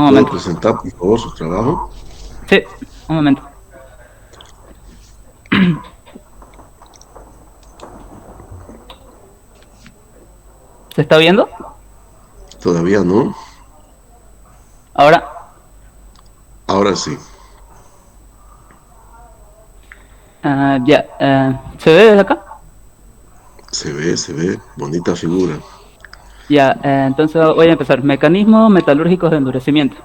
Un ¿Puede momento. presentar, por favor, su trabajo? Sí, un momento. ¿Se está viendo? Todavía no. Ahora, Ahora sí. ya. ¿Se ve desde acá? Se ve. Bonita figura. Ya, entonces voy a empezar. Mecanismos metalúrgicos de endurecimiento.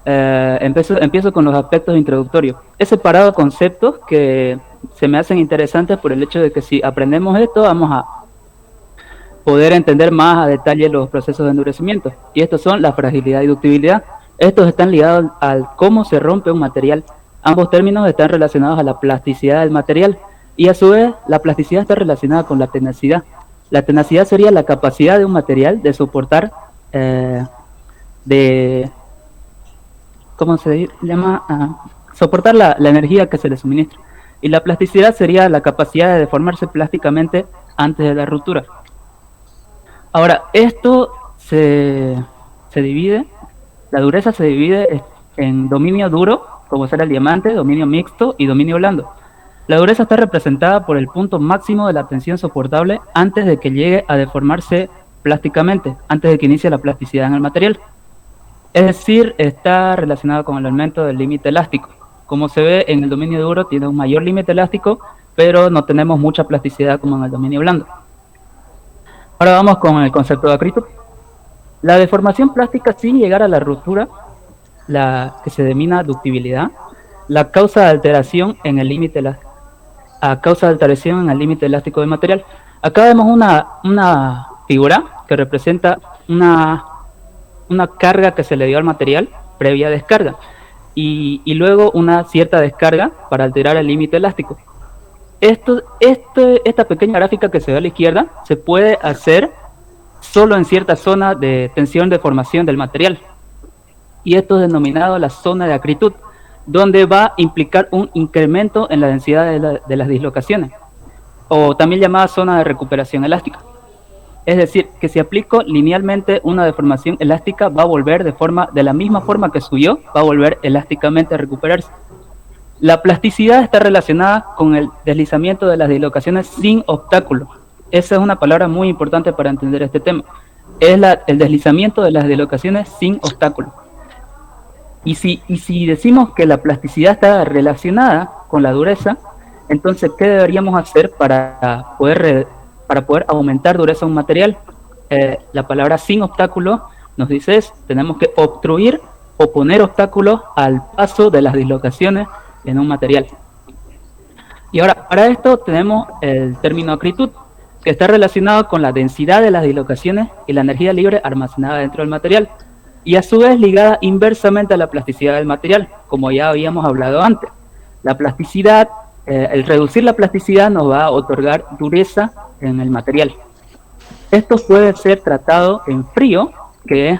Empiezo con los aspectos introductorios. He separado conceptos que se me hacen interesantes por el hecho de que si aprendemos esto, vamos a poder entender más a detalle los procesos de endurecimiento. Y estos son la fragilidad y ductibilidad. Estos están ligados al cómo se rompe un material. Ambos términos están relacionados a la plasticidad del material. Y a su vez, la plasticidad está relacionada con la tenacidad. La tenacidad sería la capacidad de un material de soportar, de ¿cómo se llama? Soportar la energía que se le suministra. Y la plasticidad sería la capacidad de deformarse plásticamente antes de la ruptura. Ahora, esto se divide, la dureza se divide en dominio duro, como será el diamante, dominio mixto y dominio blando. La dureza está representada por el punto máximo de la tensión soportable antes de que llegue a deformarse plásticamente, antes de que inicie la plasticidad en el material. Es decir, está relacionado con el aumento del límite elástico. Como se ve, en el dominio duro tiene un mayor límite elástico, pero no tenemos mucha plasticidad como en el dominio blando. Ahora vamos con el concepto de acritud. La deformación plástica sin llegar a la ruptura, la que se denomina ductibilidad, la causa de alteración en el límite elástico del material. Acá vemos una figura que representa una carga que se le dio al material previa descarga y luego una cierta descarga para alterar el límite elástico. Esta pequeña gráfica que se ve a la izquierda se puede hacer solo en cierta zona de tensión de formación del material. Y esto es denominado la zona de acritud, donde va a implicar un incremento en la densidad de las dislocaciones, o también llamada zona de recuperación elástica. Es decir, que si aplico linealmente una deformación elástica, va a volver de la misma forma que subió, va a volver elásticamente a recuperarse. La plasticidad está relacionada con el deslizamiento de las dislocaciones sin obstáculo. Esa es una palabra muy importante para entender este tema. Es el deslizamiento de las dislocaciones sin obstáculo. Y si decimos que la plasticidad está relacionada con la dureza, entonces, ¿qué deberíamos hacer para poder aumentar dureza a un material? La palabra sin obstáculo nos dice tenemos que obstruir o poner obstáculos al paso de las dislocaciones en un material. Y ahora, para esto tenemos el término acritud, que está relacionado con la densidad de las dislocaciones y la energía libre almacenada dentro del material, y a su vez ligada inversamente a la plasticidad del material, como ya habíamos hablado antes. La plasticidad, el reducir la plasticidad nos va a otorgar dureza en el material. Esto puede ser tratado en frío, que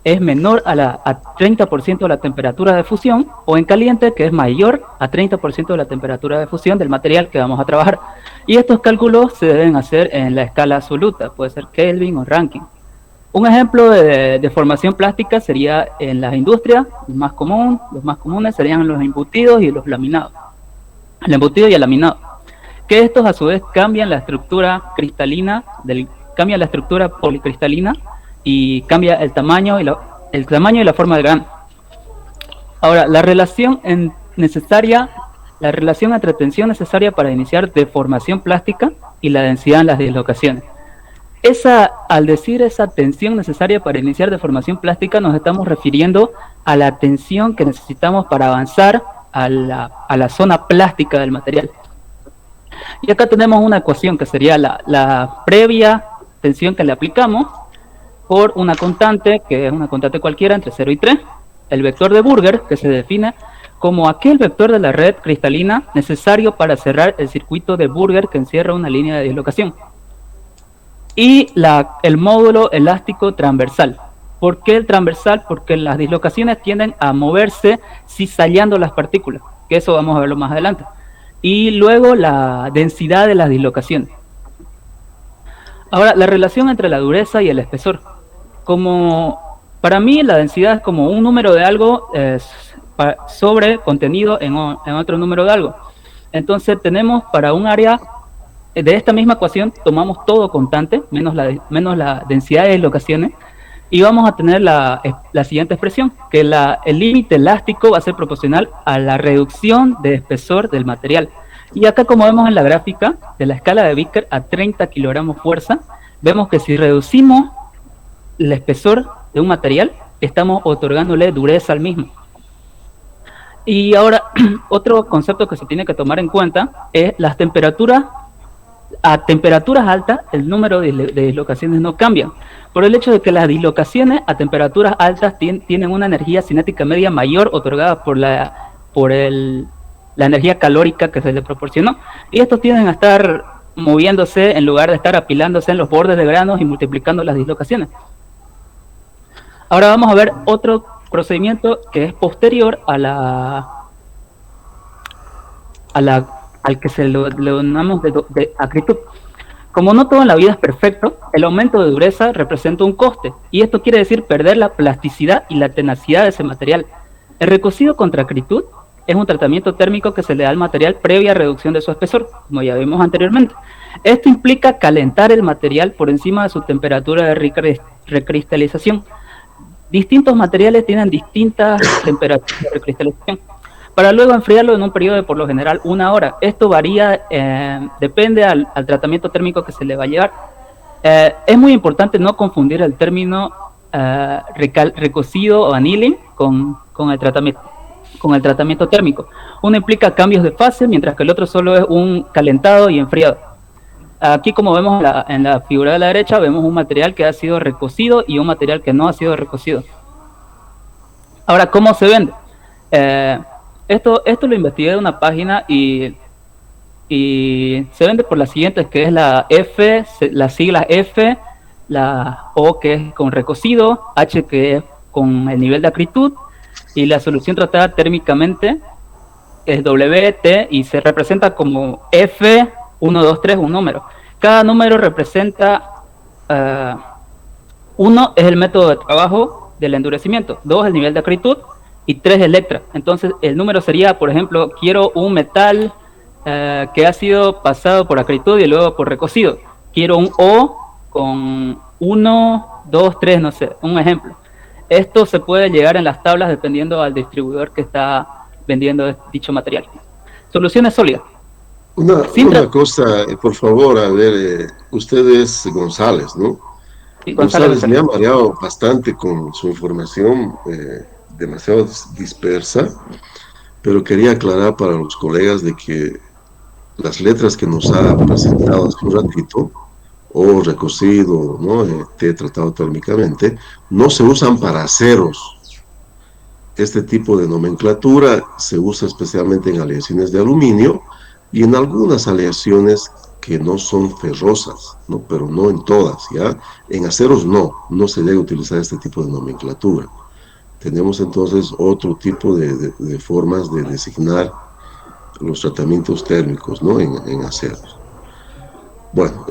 es menor a 30% de la temperatura de fusión, o en caliente, que es mayor a 30% de la temperatura de fusión del material que vamos a trabajar. Y estos cálculos se deben hacer en la escala absoluta, puede ser Kelvin o Rankine. Un ejemplo de deformación plástica sería en las industrias, los más comunes serían los embutidos y los laminados. El embutido y el laminado, que estos a su vez cambian la estructura cristalina, cambia la estructura policristalina y cambia el tamaño y la forma del grano. Ahora, la relación entre tensión necesaria para iniciar deformación plástica y la densidad en las dislocaciones. Al decir esa tensión necesaria para iniciar deformación plástica, nos estamos refiriendo a la tensión que necesitamos para avanzar a la zona plástica del material. Y acá tenemos una ecuación que sería la previa tensión que le aplicamos por una constante, que es una constante cualquiera entre 0 y 3, el vector de Burger, que se define como aquel vector de la red cristalina necesario para cerrar el circuito de Burger que encierra una línea de dislocación. Y el módulo elástico transversal. ¿Por qué el transversal? Porque las dislocaciones tienden a moverse cizallando las partículas, que eso vamos a verlo más adelante. Y luego la densidad de las dislocaciones. Ahora, la relación entre la dureza y el espesor. Como Para mí la densidad es como un número de algo sobre contenido en otro número de algo. Entonces tenemos para un área de esta misma ecuación, tomamos todo constante, menos la densidad de dislocaciones, y vamos a tener la siguiente expresión, que el límite elástico va a ser proporcional a la reducción de espesor del material. Y acá, como vemos en la gráfica de la escala de Vickers a 30 kilogramos fuerza, vemos que si reducimos el espesor de un material, estamos otorgándole dureza al mismo. Y ahora, otro concepto que se tiene que tomar en cuenta es las temperaturas. A temperaturas altas, el número de dislocaciones no cambia, por el hecho de que las dislocaciones a temperaturas altas tienen una energía cinética media mayor otorgada por la energía calórica que se le proporcionó, y estos tienden a estar moviéndose en lugar de estar apilándose en los bordes de granos y multiplicando las dislocaciones. Ahora vamos a ver otro procedimiento que es posterior al que se lo denominamos de acritud. Como no todo en la vida es perfecto, el aumento de dureza representa un coste, y esto quiere decir perder la plasticidad y la tenacidad de ese material. El recocido contra acritud es un tratamiento térmico que se le da al material previa reducción de su espesor, como ya vimos anteriormente. Esto implica calentar el material por encima de su temperatura de recristalización. Distintos materiales tienen distintas temperaturas de recristalización, para luego enfriarlo en un periodo de por lo general 1 hora. Esto varía, depende al tratamiento térmico que se le va a llevar. Es muy importante no confundir el término recocido o annealing con el tratamiento térmico. Uno implica cambios de fase, mientras que el otro solo es un calentado y enfriado. Aquí, como vemos en la figura de la derecha, vemos un material que ha sido recocido y un material que no ha sido recocido. Ahora, ¿cómo se vende? Esto lo investigué de una página y se vende por las siguientes, que es la F, la sigla F, la O, que es con recocido, H, que es con el nivel de acritud, y la solución tratada térmicamente es W, T, y se representa como F, 1, 2, 3, un número. Cada número representa 1 es el método de trabajo del endurecimiento, 2 el nivel de acritud, y 3 Electra. Entonces el número sería, por ejemplo, quiero un metal que ha sido pasado por acritud y luego por recocido. Quiero un O con 1, 2, 3, no sé, un ejemplo. Esto se puede llegar en las tablas dependiendo al distribuidor que está vendiendo dicho material. Soluciones sólidas. Una cosa, por favor, a ver, usted es González, ¿no? Sí, González me ha mareado bastante con su información, demasiado dispersa, pero quería aclarar para los colegas de que las letras que nos ha presentado hace un ratito, O recocido, ¿no? T tratado térmicamente, no se usan para aceros. Este tipo de nomenclatura se usa especialmente en aleaciones de aluminio y en algunas aleaciones que no son ferrosas, ¿no? Pero no en todas, ¿ya? En aceros no se debe utilizar este tipo de nomenclatura. Tenemos entonces otro tipo de formas de designar los tratamientos térmicos, ¿no? En aceros. Bueno,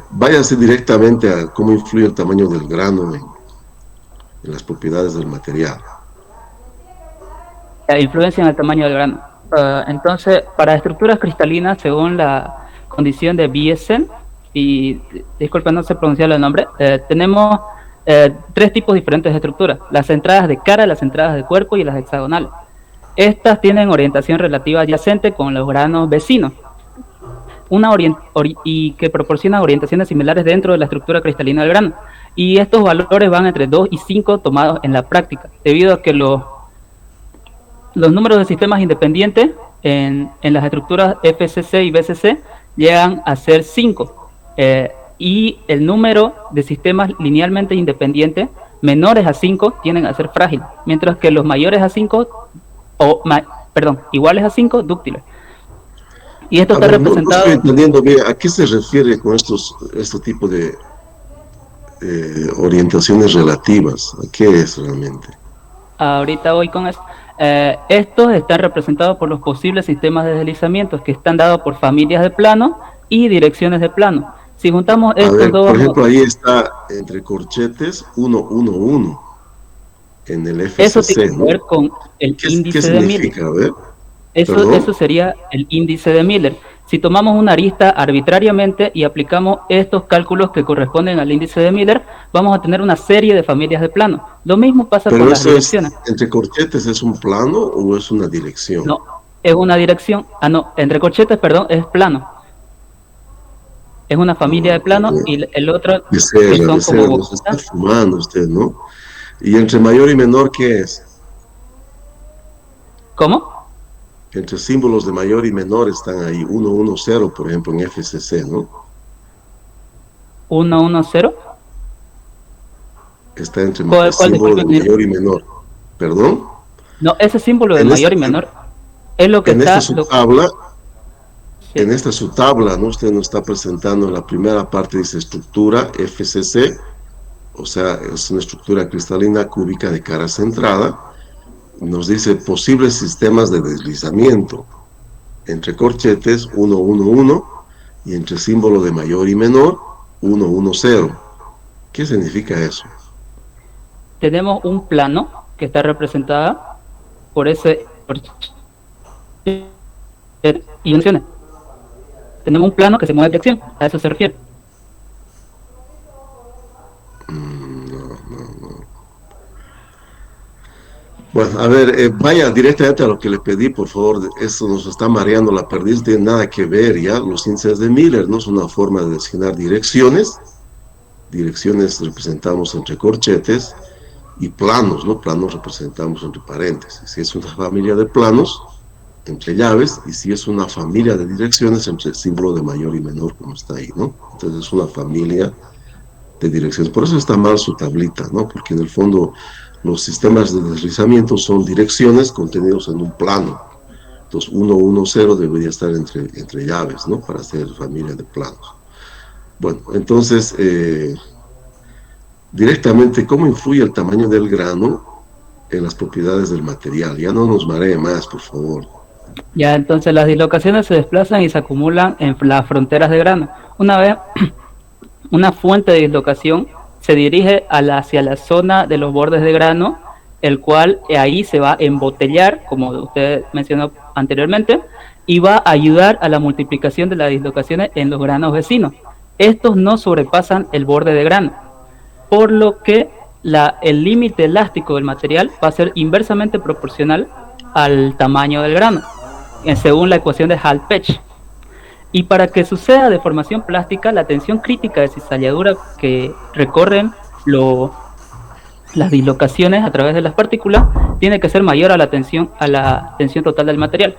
váyase directamente a cómo influye el tamaño del grano en las propiedades del material. La influencia en el tamaño del grano. Entonces, para estructuras cristalinas, según la condición de Biesen, y disculpen, no sé pronunciar el nombre, tenemos 3 tipos diferentes de estructuras: las entradas de cara, las entradas de cuerpo y las hexagonales. Estas tienen orientación relativa adyacente con los granos vecinos, y que proporcionan orientaciones similares dentro de la estructura cristalina del grano. Y estos valores van entre 2 y 5 tomados en la práctica, debido a que los números de sistemas independientes en las estructuras FCC y BCC llegan a ser 5, y el número de sistemas linealmente independientes menores a 5 tienden a ser frágiles, mientras que los mayores a 5, iguales a 5, dúctiles. Y esto está representado... No estoy entendiendo bien, ¿a qué se refiere con este tipo de orientaciones relativas? ¿A qué es realmente? Ahorita voy con eso. Estos están representados por los posibles sistemas de deslizamientos que están dados por familias de plano y direcciones de plano. Si juntamos estos dos... Por ejemplo, ahí está entre corchetes 1, 1, 1. en el Eso tiene FCC, que ¿no? ver con el ¿Qué índice de Miller. significa? A ver, Eso perdón. sería el índice de Miller. Si tomamos una arista arbitrariamente y aplicamos estos cálculos que corresponden al índice de Miller, vamos a tener una serie de familias de plano. Lo mismo pasa con Pero las eso es, direcciones. entre corchetes, ¿es un plano o es una dirección? No, es una dirección. Ah, no, entre corchetes, perdón, es plano. Es una familia de No, plano y el otro que son como reserva, se está boquitas. fumando usted, ¿no? Y entre mayor y menor, ¿qué es? ¿Cómo? Entre símbolos de mayor y menor están ahí, 110, por ejemplo, en FCC, ¿no? 110. Está entre el ¿Cuál símbolo disculpe? de mayor y menor. ¿Perdón? No, ese símbolo de En esta, mayor y menor es lo que en esta está. subtabla, Sí. en esta subtabla, ¿no? Usted nos está presentando en la primera parte, dice estructura FCC, o sea, es una estructura cristalina cúbica de cara centrada. Nos dice posibles sistemas de deslizamiento entre corchetes 111 y entre símbolo de mayor y menor 110. ¿Qué significa eso? Tenemos un plano que está representada por ese y funciones. Tenemos un plano que se mueve en dirección, a eso se refiere. No. Bueno, a ver, vaya directamente a lo que le pedí, por favor. Esto nos está mareando la perdiz, no tiene nada que ver ya. Los índices de Miller no es una forma de designar direcciones. Direcciones representamos entre corchetes y planos, ¿no? Planos representamos entre paréntesis. Si es una familia de planos, entre llaves, y si es una familia de direcciones, entre el símbolo de mayor y menor, como está ahí, ¿no? Entonces es una familia de direcciones. Por eso está mal su tablita, ¿no? Porque en el fondo los sistemas de deslizamiento son direcciones contenidos en un plano. Entonces 110 debería estar entre llaves, ¿no? Para hacer familia de planos. Bueno, entonces, directamente, ¿cómo influye el tamaño del grano en las propiedades del material? Ya no nos maree más, por favor. Ya entonces las dislocaciones se desplazan y se acumulan en las fronteras de grano. Una vez una fuente de dislocación se dirige hacia la zona de los bordes de grano, el cual ahí se va a embotellar, como usted mencionó anteriormente, y va a ayudar a la multiplicación de las dislocaciones en los granos vecinos. Estos no sobrepasan el borde de grano, por lo que el límite elástico del material va a ser inversamente proporcional al tamaño del grano, según la ecuación de Hall-Petch. Y para que suceda deformación plástica, la tensión crítica de cizalladura que recorren las dislocaciones a través de las partículas tiene que ser mayor a la tensión total del material.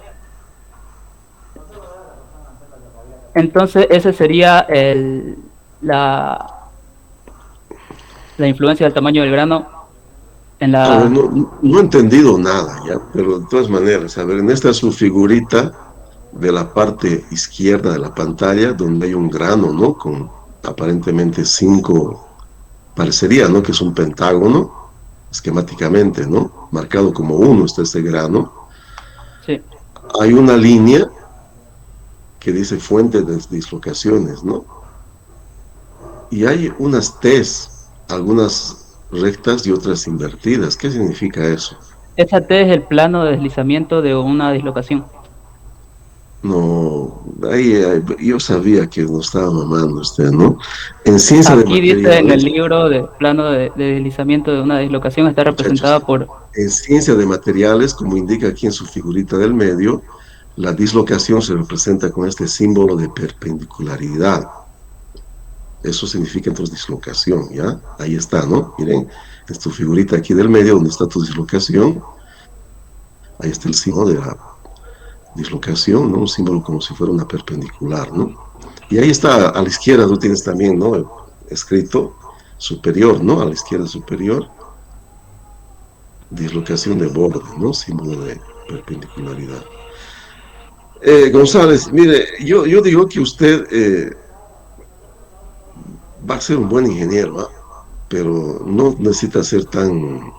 Entonces ese sería la influencia del tamaño del grano en A ver, la... no he entendido nada, ¿ya? Pero de todas maneras, a ver, en esta es su figurita de la parte izquierda de la pantalla, donde hay un grano, ¿no? Con aparentemente 5, parecería, ¿no? Que es un pentágono, esquemáticamente, ¿no? Marcado como 1 está este grano. Sí. Hay una línea que dice fuente de dislocaciones, ¿no? Y hay unas T's, algunas rectas y otras invertidas. ¿Qué significa eso? Esa T es el plano de deslizamiento de una dislocación. No, yo sabía que nos estaba mamando usted, ¿no? En ciencia de Aquí dice en el materiales, libro de plano de deslizamiento de una dislocación, está representada muchachos, por... en ciencia de materiales, como indica aquí en su figurita del medio, la dislocación se representa con este símbolo de perpendicularidad. Eso significa entonces dislocación, ¿ya? Ahí está, ¿no? Miren, es tu figurita aquí del medio, donde está tu dislocación. Ahí está el símbolo de la dislocación, ¿no? Un símbolo como si fuera una perpendicular, ¿no? Y ahí está, a la izquierda tú tienes también, ¿no? Escrito superior, ¿no? A la izquierda superior, dislocación de borde, ¿no? Símbolo de perpendicularidad. González, mire, yo digo que usted va a ser un buen ingeniero, ¿eh? Pero no necesita ser tan...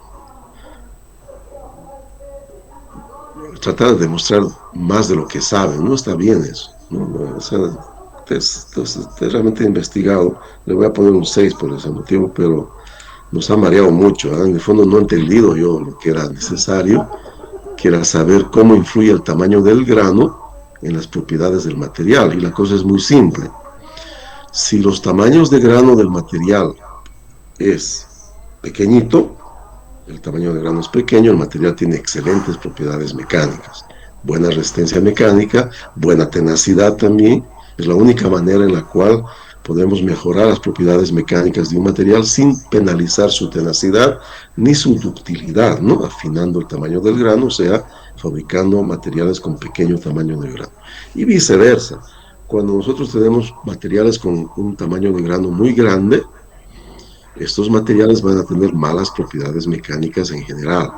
tratar de demostrar más de lo que sabe, no está bien eso, ¿no? O sea, usted realmente investigado, le voy a poner un 6 por ese motivo, pero nos ha mareado mucho. En el fondo no he entendido yo lo que era necesario, que era saber cómo influye el tamaño del grano en las propiedades del material. Y la cosa es muy simple. Si los tamaños de grano del material es pequeñito, el tamaño de grano es pequeño, el material tiene excelentes propiedades mecánicas, buena resistencia mecánica, buena tenacidad también. Es la única manera en la cual podemos mejorar las propiedades mecánicas de un material sin penalizar su tenacidad ni su ductilidad, ¿no? Afinando el tamaño del grano, o sea, fabricando materiales con pequeño tamaño de grano. Y viceversa, cuando nosotros tenemos materiales con un tamaño de grano muy grande, estos materiales van a tener malas propiedades mecánicas en general.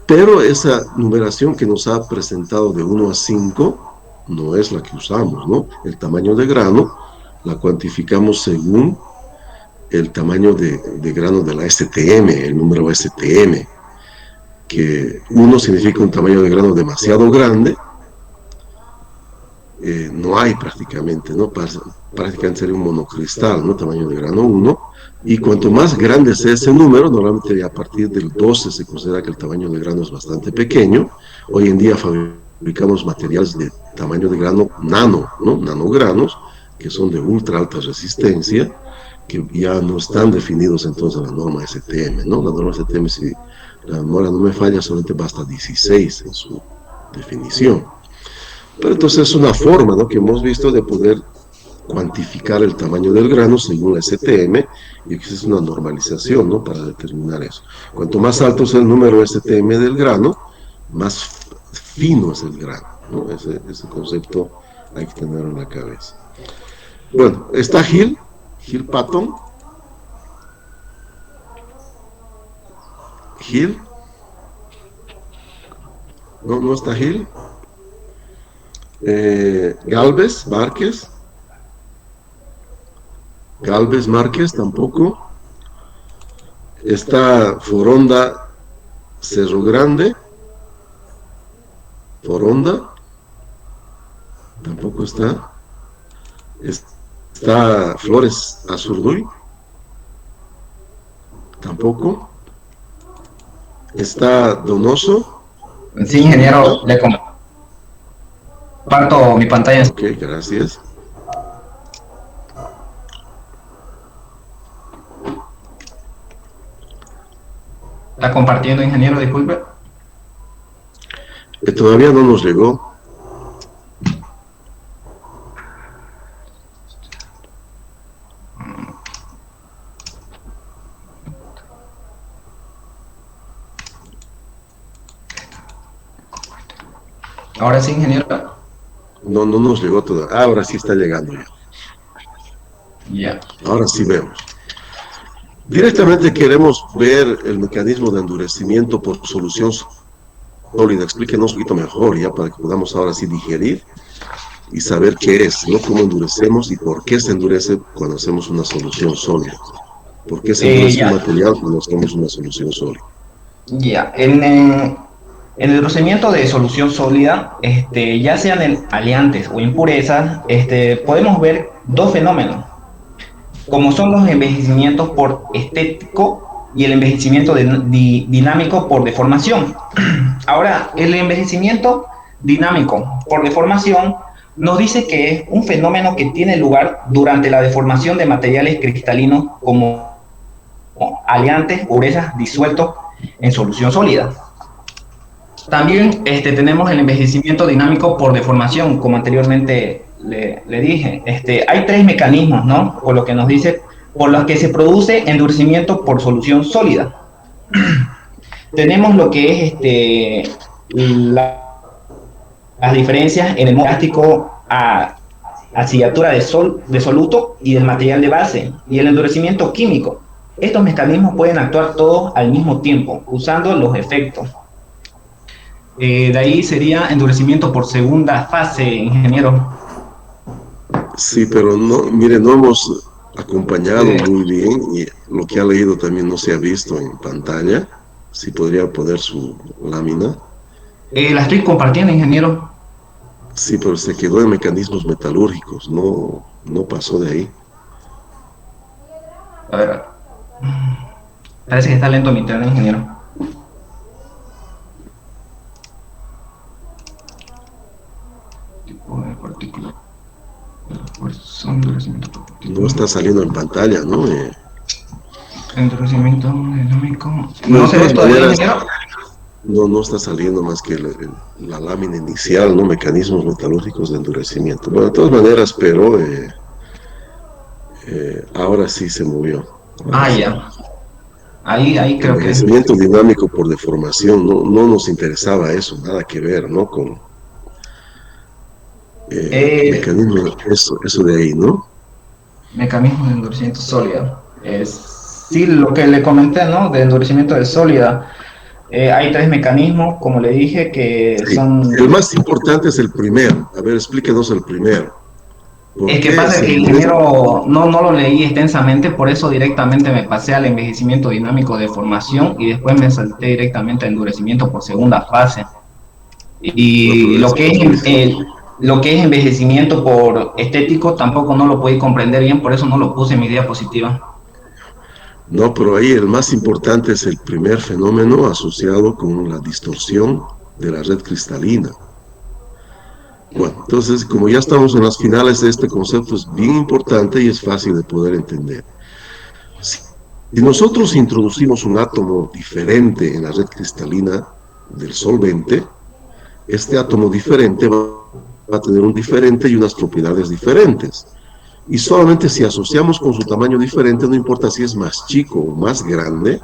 Pero esa numeración que nos ha presentado de 1 a 5 no es la que usamos, ¿no? El tamaño de grano la cuantificamos según el tamaño de grano de la STM, el número STM, que 1 significa un tamaño de grano demasiado grande, no hay prácticamente, ¿no? Prácticamente sería un monocristal, ¿no? Tamaño de grano 1, y cuanto más grande sea ese número, normalmente a partir del 12 se considera que el tamaño de grano es bastante pequeño. Hoy en día fabricamos materiales de tamaño de grano nano, ¿no? Nanogranos, que son de ultra alta resistencia, que ya no están definidos entonces en la norma STM, ¿no? La norma STM, si la memoria no me falla, solamente va hasta 16 en su definición. Pero entonces es una forma, ¿no?, que hemos visto de poder cuantificar el tamaño del grano según la STM, y existe una normalización, ¿no?, para determinar eso. Cuanto más alto es el número STM del grano, más fino es el grano, ¿no? Ese concepto hay que tenerlo en la cabeza. Bueno, está Gil Patton. Gil. No está Gil. Galvez Márquez. Galvez Márquez tampoco. Está Foronda Cerro Grande. Foronda tampoco está. Está Flores Azurduy. Tampoco. Está Donoso. Sí, ingeniero, le comparto mi pantalla. Ok, gracias. ¿Está compartiendo, ingeniero? Disculpe. Todavía no nos llegó. Ahora sí, ingeniero. No nos llegó todavía. Ahora sí está llegando ya. Ya. Ahora sí vemos. Directamente queremos ver el mecanismo de endurecimiento por solución sólida. Explíquenos un poquito mejor ya para que podamos ahora sí digerir y saber qué es, ¿no? Cómo endurecemos y por qué se endurece cuando hacemos una solución sólida. ¿Por qué se endurece un material cuando hacemos una solución sólida? Ya. En el endurecimiento de solución sólida, ya sean en aliantes o impurezas, podemos ver dos fenómenos, como son los envejecimientos por estético y el envejecimiento dinámico por deformación. Ahora, el envejecimiento dinámico por deformación nos dice que es un fenómeno que tiene lugar durante la deformación de materiales cristalinos como aliantes o impurezas disueltos en solución sólida. También tenemos el envejecimiento dinámico por deformación, como anteriormente le dije. Hay tres mecanismos, ¿no?, por lo que nos dice, por los que se produce endurecimiento por solución sólida. Tenemos lo que es las diferencias en el plástico a acillatura de soluto y del material de base, y el endurecimiento químico. Estos mecanismos pueden actuar todos al mismo tiempo, usando los efectos. De ahí sería endurecimiento por segunda fase, ingeniero. Sí, pero no, mire, no hemos acompañado muy bien y lo que ha leído también no se ha visto en pantalla. Si podría poner su lámina. La estoy compartiendo, ingeniero. Sí, pero se quedó en mecanismos metalúrgicos, no pasó de ahí. A ver. Parece que está lento mi internet, ingeniero. Tipo de partícula. No está saliendo en pantalla, ¿no? Endurecimiento dinámico. No, ¿No de se ve todas todavía, maneras, ingeniero? no está saliendo más que la lámina inicial, ¿no? Mecanismos metalúrgicos de endurecimiento. Bueno, de todas maneras, pero ahora sí se movió. Ahora Ah, sí. ya. Ahí creo que. Envejecimiento dinámico por deformación, no nos interesaba eso, nada que ver, ¿no? Con Eh, mecanismos, eso de ahí, ¿no? Mecanismo de endurecimiento sólida. Sí, lo que le comenté, ¿no? De endurecimiento de sólida. Hay tres mecanismos, como le dije, que Sí. El son. más importante es el primero. A ver, explíquenos el primero. ¿Por El que qué pasa es se que, endurece? ingeniero, no lo leí extensamente, por eso directamente me pasé al envejecimiento dinámico de formación y después me salté directamente a endurecimiento por segunda fase. No, Y pero lo eso que es muy... lo que es envejecimiento por estético tampoco no lo pude comprender bien, por eso no lo puse en mi diapositiva. No, pero ahí el más importante es el primer fenómeno asociado con la distorsión de la red cristalina. Bueno, entonces, como ya estamos en las finales, este concepto es bien importante y es fácil de poder entender. Si nosotros introducimos un átomo diferente en la red cristalina del solvente, este átomo diferente va a tener un diferente y unas propiedades diferentes. Y solamente si asociamos con su tamaño diferente, no importa si es más chico o más grande,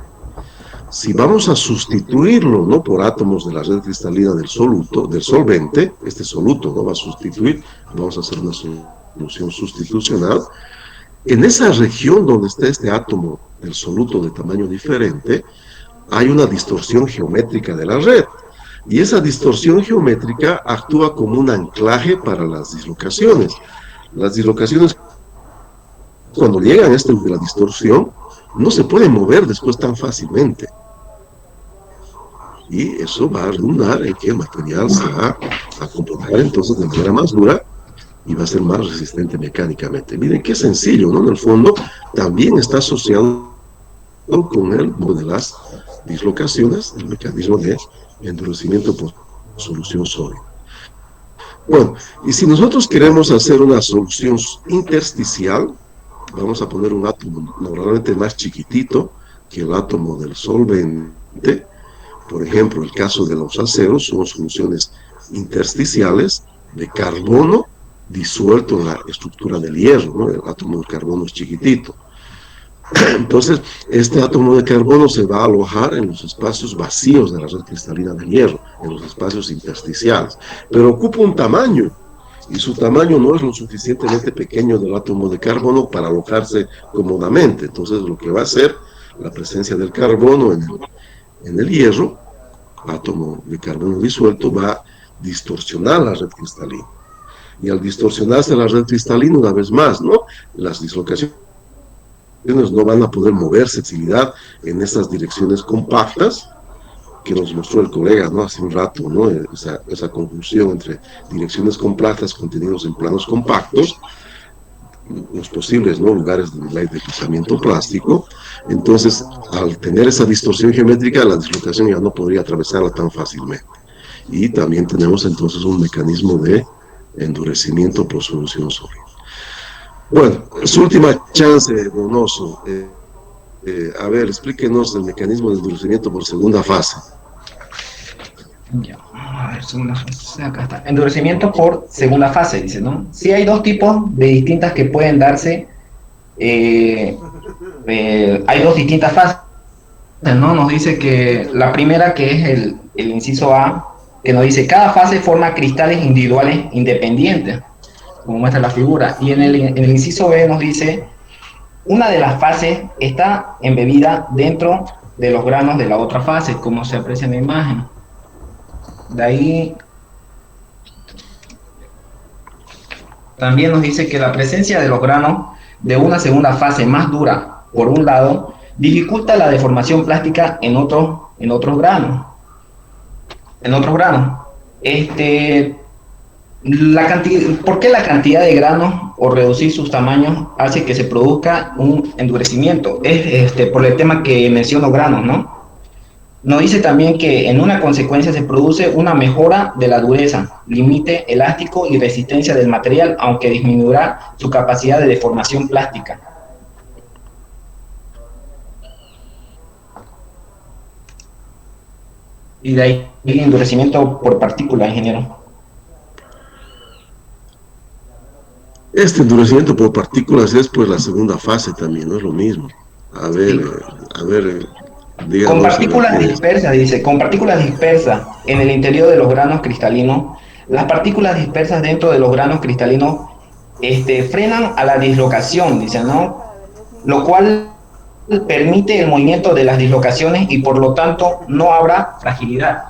si vamos a sustituirlo, ¿no?, por átomos de la red cristalina del soluto, del solvente, este soluto no va a sustituir, vamos a hacer una solución sustitucional, en esa región donde está este átomo del soluto de tamaño diferente, hay una distorsión geométrica de la red. Y esa distorsión geométrica actúa como un anclaje para las dislocaciones. Las dislocaciones, cuando llegan a este de la distorsión, no se pueden mover después tan fácilmente. Y eso va a redundar en que el material se va a comportar entonces de manera más dura y va a ser más resistente mecánicamente. Miren qué sencillo, ¿no? En el fondo también está asociado con el de las dislocaciones, el mecanismo de endurecimiento por solución sólida. Bueno, y si nosotros queremos hacer una solución intersticial, vamos a poner un átomo normalmente más chiquitito que el átomo del solvente. Por ejemplo, el caso de los aceros son soluciones intersticiales de carbono disuelto en la estructura del hierro, ¿no? El átomo de carbono es chiquitito. Entonces, este átomo de carbono se va a alojar en los espacios vacíos de la red cristalina del hierro, en los espacios intersticiales, pero ocupa un tamaño, y su tamaño no es lo suficientemente pequeño del átomo de carbono para alojarse cómodamente. Entonces, lo que va a hacer la presencia del carbono en el hierro, átomo de carbono disuelto, va a distorsionar la red cristalina. Y al distorsionarse la red cristalina, una vez más, ¿no?, las dislocaciones no van a poder mover sensibilidad en esas direcciones compactas que nos mostró el colega, ¿no?, hace un rato, ¿no?, esa conjunción entre direcciones compactas contenidos en planos compactos, los posibles, ¿no?, lugares de deslizamiento plástico. Entonces, al tener esa distorsión geométrica, la dislocación ya no podría atravesarla tan fácilmente. Y también tenemos entonces un mecanismo de endurecimiento por solución sólida. Bueno, su última chance, Donoso. A ver, explíquenos el mecanismo de endurecimiento por segunda fase. Ya, a ver, segunda fase, acá está. Endurecimiento por segunda fase, dice, ¿no? Sí, hay dos tipos de distintas que pueden darse. Hay dos distintas fases, ¿no? Nos dice que la primera, que es el inciso A, que nos dice cada fase forma cristales individuales independientes, como muestra la figura. Y en el inciso B nos dice, una de las fases está embebida dentro de los granos de la otra fase, como se aprecia en la imagen. De ahí también nos dice que la presencia de los granos de una segunda fase más dura, por un lado, dificulta la deformación plástica en otros granos. ¿Por qué la cantidad de granos o reducir sus tamaños hace que se produzca un endurecimiento? Es por el tema que menciono granos, ¿no? Nos dice también que en una consecuencia se produce una mejora de la dureza, límite elástico y resistencia del material, aunque disminuirá su capacidad de deformación plástica. Y de ahí el endurecimiento por partícula, ingeniero. Este endurecimiento por partículas es pues la segunda fase también, no es lo mismo. A ver, Sí. díganos. Con partículas dispersas, dice, con partículas dispersas en el interior de los granos cristalinos, las partículas dispersas dentro de los granos cristalinos frenan a la dislocación, dice, ¿no? Lo cual permite el movimiento de las dislocaciones y por lo tanto no habrá fragilidad.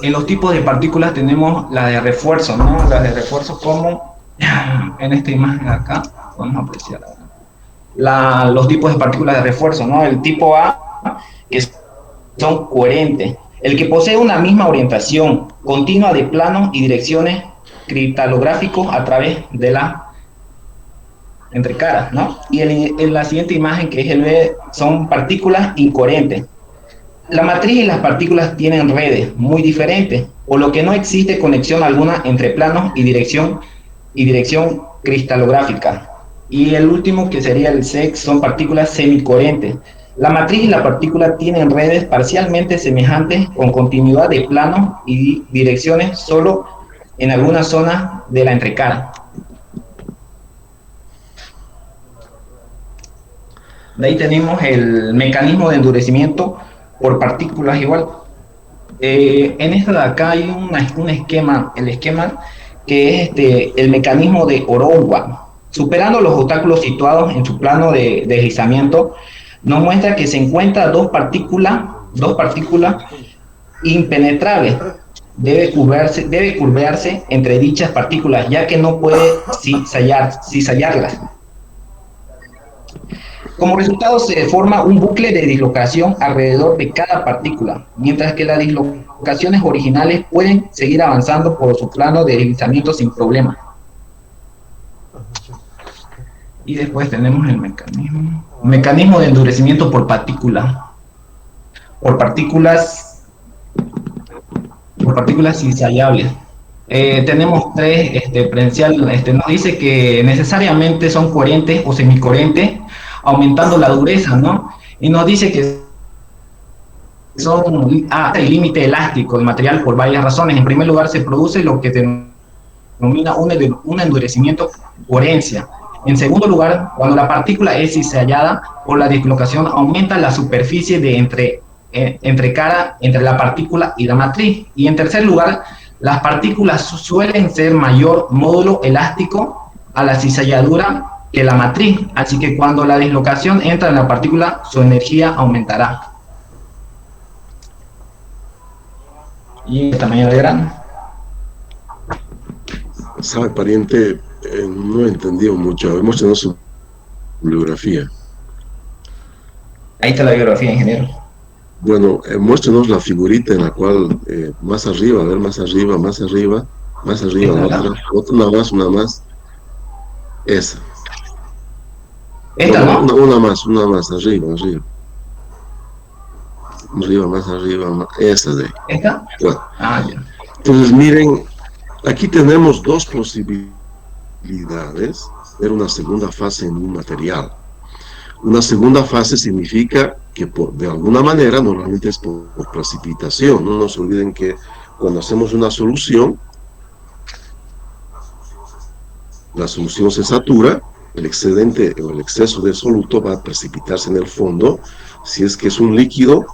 En los tipos de partículas tenemos las de refuerzo, ¿no? Las de refuerzo como en esta imagen acá, vamos a apreciar los tipos de partículas de refuerzo, ¿no? El tipo A, que son coherentes, el que posee una misma orientación continua de planos y direcciones cristalográficos a través de la entrecaras, ¿no? Y en la siguiente imagen, que es el B, son partículas incoherentes. La matriz y las partículas tienen redes muy diferentes, por lo que no existe conexión alguna entre planos y dirección cristalográfica. Y el último, que sería el C, son partículas semicoherentes. La matriz y la partícula tienen redes parcialmente semejantes con continuidad de planos y direcciones solo en algunas zonas de la entrecara. De ahí tenemos el mecanismo de endurecimiento por partículas igual. En esta de acá hay un esquema, el esquema que es el mecanismo de Orowa. Superando los obstáculos situados en su plano de deslizamiento, nos muestra que se encuentran dos partículas impenetrables. Debe curvarse entre dichas partículas, ya que no puede cizallarlas. Como resultado se forma un bucle de dislocación alrededor de cada partícula, mientras que las dislocaciones originales pueden seguir avanzando por su plano de deslizamiento sin problema. Y después tenemos el mecanismo de endurecimiento por partícula. Por partículas cisallables. Tenemos tres nos dice que necesariamente son coherentes o semicoherentes, aumentando la dureza, ¿no? Y nos dice que son el límite elástico del material por varias razones. En primer lugar, se produce lo que denomina un endurecimiento coherencia. En segundo lugar, cuando la partícula es cizallada por la dislocación, aumenta la superficie de entrecara entre la partícula y la matriz. Y en tercer lugar, las partículas suelen ser mayor módulo elástico a la cizalladura que la matriz, así que cuando la dislocación entra en la partícula, su energía aumentará. Y el tamaño de grano. Sabe, pariente, no he entendido mucho. Hemos tenido su bibliografía. Ahí está la bibliografía, ingeniero. Bueno, muéstrenos la figurita en la cual, más arriba, a ver, más arriba, una más. Esa. Esta, ¿no? Una más, arriba. Más arriba, esa de ahí. ¿Esta? Bueno, ya. Entonces, miren, aquí tenemos dos posibilidades de una segunda fase en un material. Una segunda fase significa que de alguna manera, normalmente es por precipitación. No nos olviden que cuando hacemos una solución, la solución se satura, el excedente o el exceso de soluto va a precipitarse en el fondo si es que es un líquido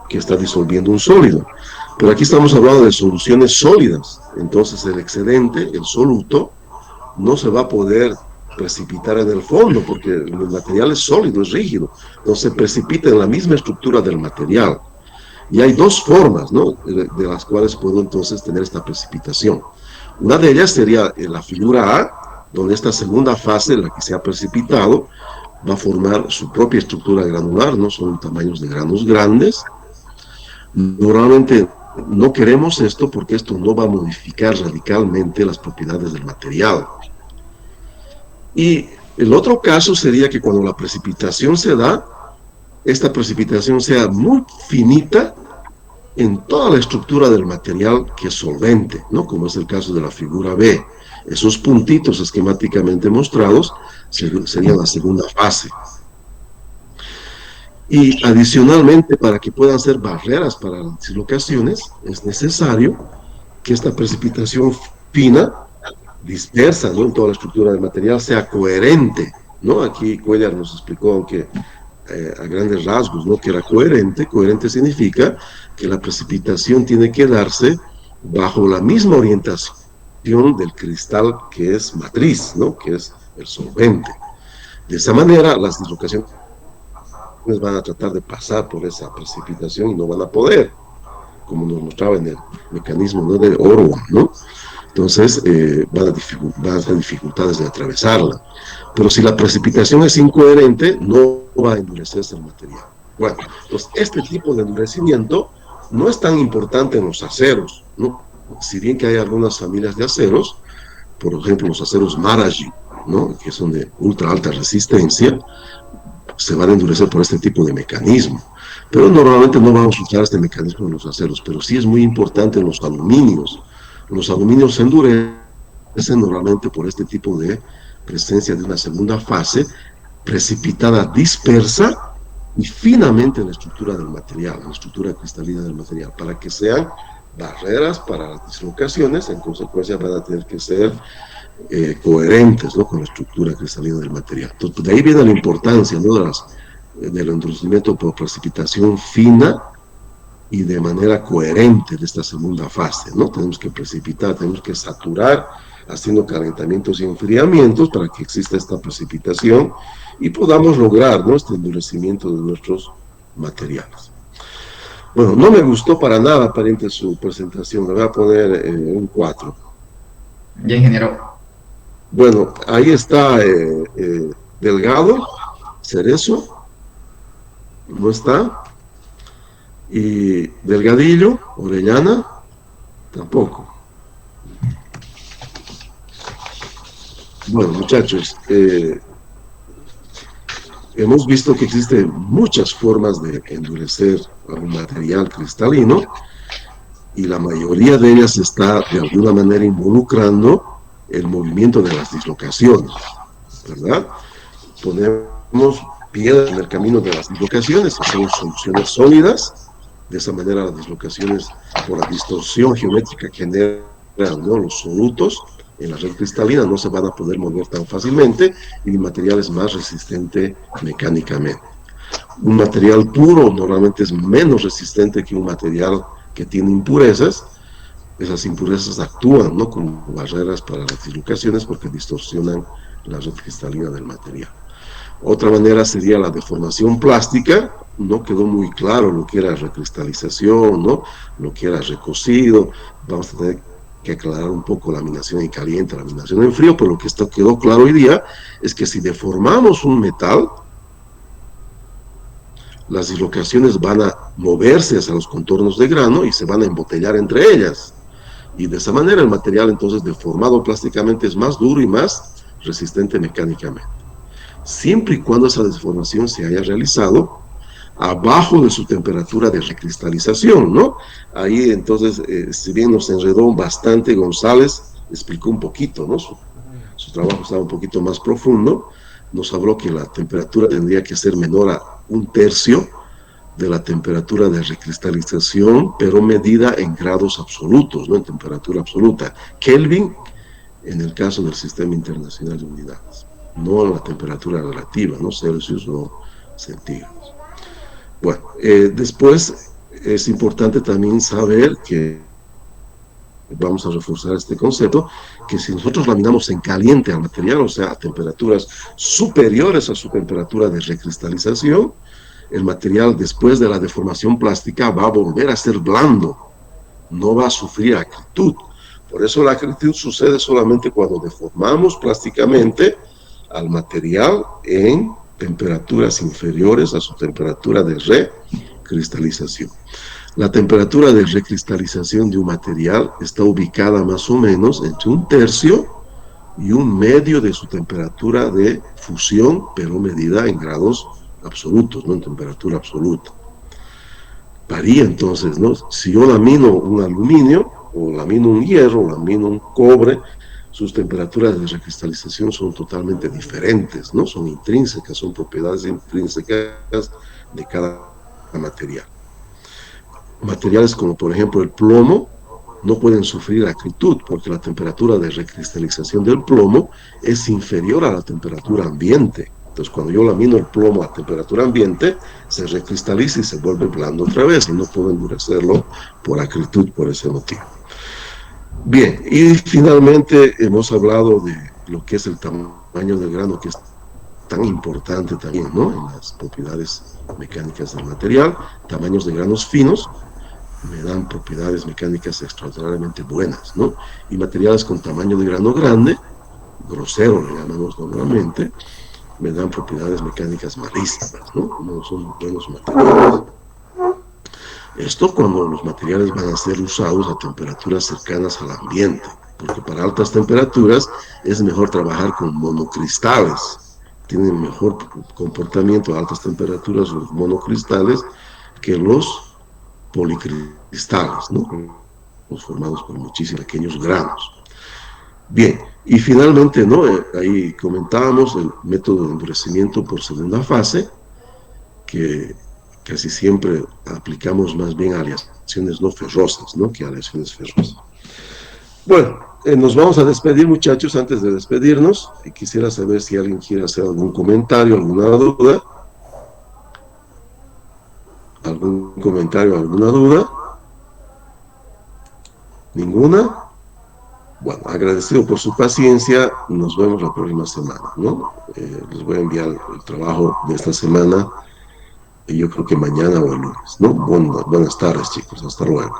que está disolviendo un sólido. Pero aquí estamos hablando de soluciones sólidas, entonces el excedente, el soluto, no se va a poder precipitar en el fondo porque el material es sólido, es rígido, entonces se precipita en la misma estructura del material. Y hay dos formas, ¿no?, de las cuales puedo entonces tener esta precipitación. Una de ellas sería en la figura A, donde esta segunda fase, la que se ha precipitado, va a formar su propia estructura granular, no son tamaños de granos grandes. Normalmente No queremos esto porque esto no va a modificar radicalmente las propiedades del material. Y el otro caso sería que cuando la precipitación se da, esta precipitación sea muy finita en toda la estructura del material que es solvente, ¿no? Como es el caso de la figura B. Esos puntitos esquemáticamente mostrados serían la segunda fase. Y adicionalmente, para que puedan ser barreras para las dislocaciones, es necesario que esta precipitación fina, dispersa, ¿no?, en toda la estructura del material, sea coherente, ¿no? Aquí Cuellar nos explicó, aunque a grandes rasgos, ¿no?, que era coherente. Coherente significa que la precipitación tiene que darse bajo la misma orientación del cristal que es matriz, ¿no?, que es el solvente. De esa manera, las dislocaciones van a tratar de pasar por esa precipitación y no van a poder, como nos mostraba en el mecanismo, ¿no?, de Orwan, ¿no? Entonces van a tener dificultades de atravesarla. Pero si la precipitación es incoherente, no va a endurecerse el material. Bueno, entonces este tipo de endurecimiento no es tan importante en los aceros, ¿no? Si bien que hay algunas familias de aceros, por ejemplo los aceros Maraji, ¿no?, que son de ultra alta resistencia, se van a endurecer por este tipo de mecanismo. Pero normalmente no vamos a usar este mecanismo en los aceros, pero sí es muy importante en los aluminios. Los aluminios se endurecen normalmente por este tipo de presencia de una segunda fase precipitada dispersa y finamente en la estructura del material, en la estructura cristalina del material, para que sean barreras para las dislocaciones. En consecuencia van a tener que ser coherentes, ¿no?, con la estructura cristalina del material. Entonces, de ahí viene la importancia, ¿no?, del endurecimiento por precipitación fina y de manera coherente de esta segunda fase, ¿no? Tenemos que precipitar, tenemos que saturar haciendo calentamientos y enfriamientos para que exista esta precipitación y podamos lograr, ¿no?, este endurecimiento de nuestros materiales. Bueno, no me gustó para nada, pariente, su presentación. Le voy a poner un 4. Ya, ingeniero. Bueno, ahí está Delgado, Cerezo, no está. Y Delgadillo, Orellana, tampoco. Bueno, muchachos, hemos visto que existen muchas formas de endurecer un material cristalino y la mayoría de ellas está de alguna manera involucrando el movimiento de las dislocaciones, ¿verdad? Ponemos piedras en el camino de las dislocaciones, hacemos soluciones sólidas. De esa manera las dislocaciones por la distorsión geométrica que generan, ¿no?, los solutos en la red cristalina no se van a poder mover tan fácilmente y el material es más resistente mecánicamente. Un material puro normalmente es menos resistente que un material que tiene impurezas. Esas impurezas actúan, ¿no?, como barreras para las dislocaciones porque distorsionan la red cristalina del material. Otra manera sería la deformación plástica. No quedó muy claro lo que era recristalización, ¿no?, lo que era recocido. Vamos a tener que aclarar un poco laminación en caliente, laminación en frío, pero lo que quedó claro hoy día es que si deformamos un metal, las dislocaciones van a moverse hacia los contornos de grano y se van a embotellar entre ellas. Y de esa manera el material entonces deformado plásticamente es más duro y más resistente mecánicamente. Siempre y cuando esa deformación se haya realizado abajo de su temperatura de recristalización, ¿no? Ahí entonces, si bien nos enredó bastante, González explicó un poquito, ¿no? Su trabajo estaba un poquito más profundo. Nos habló que la temperatura tendría que ser menor a 1/3 de la temperatura de recristalización, pero medida en grados absolutos, ¿no?, en temperatura absoluta. Kelvin, en el caso del Sistema Internacional de Unidades, no la temperatura relativa, no Celsius o centígrados. Bueno, después es importante también saber que, vamos a reforzar este concepto, que si nosotros laminamos en caliente al material, o sea, a temperaturas superiores a su temperatura de recristalización, el material después de la deformación plástica va a volver a ser blando, no va a sufrir acritud. Por eso la acritud sucede solamente cuando deformamos plásticamente al material en temperaturas inferiores a su temperatura de recristalización. La temperatura de recristalización de un material está ubicada más o menos entre 1/3 y 1/2 de su temperatura de fusión, pero medida en grados absolutos, no en temperatura absoluta. Varía entonces, ¿no? Si yo lamino un aluminio, o lamino un hierro, o lamino un cobre, sus temperaturas de recristalización son totalmente diferentes, ¿no? Son intrínsecas, son propiedades intrínsecas de cada material. Materiales como por ejemplo el plomo no pueden sufrir acritud porque la temperatura de recristalización del plomo es inferior a la temperatura ambiente. Entonces, cuando yo lamino el plomo a temperatura ambiente, se recristaliza y se vuelve blando otra vez y no puedo endurecerlo por acritud por ese motivo. Bien, y finalmente hemos hablado de lo que es el tamaño del grano, que es tan importante también, ¿no? En las propiedades mecánicas del material. Tamaños de granos finos me dan propiedades mecánicas extraordinariamente buenas, ¿no? Y materiales con tamaño de grano grande, grosero le llamamos normalmente, me dan propiedades mecánicas malísimas, ¿no? No son buenos materiales. Esto cuando los materiales van a ser usados a temperaturas cercanas al ambiente, porque para altas temperaturas es mejor trabajar con monocristales. Tienen mejor comportamiento a altas temperaturas los monocristales que los policristales, ¿no? Los formados por muchísimos pequeños granos. Bien, y finalmente, ¿no? Ahí comentábamos el método de endurecimiento por segunda fase, que casi siempre aplicamos más bien a aleaciones no ferrosas, ¿no? Que a aleaciones ferrosas. Bueno, nos vamos a despedir, muchachos. Antes de despedirnos, quisiera saber si alguien quiere hacer algún comentario, alguna duda. ¿Algún comentario, alguna duda? ¿Ninguna? Bueno, agradecido por su paciencia. Nos vemos la próxima semana, ¿no? Les voy a enviar el trabajo de esta semana. Y yo creo que mañana o el lunes, ¿no? Buenas tardes, chicos. Hasta luego.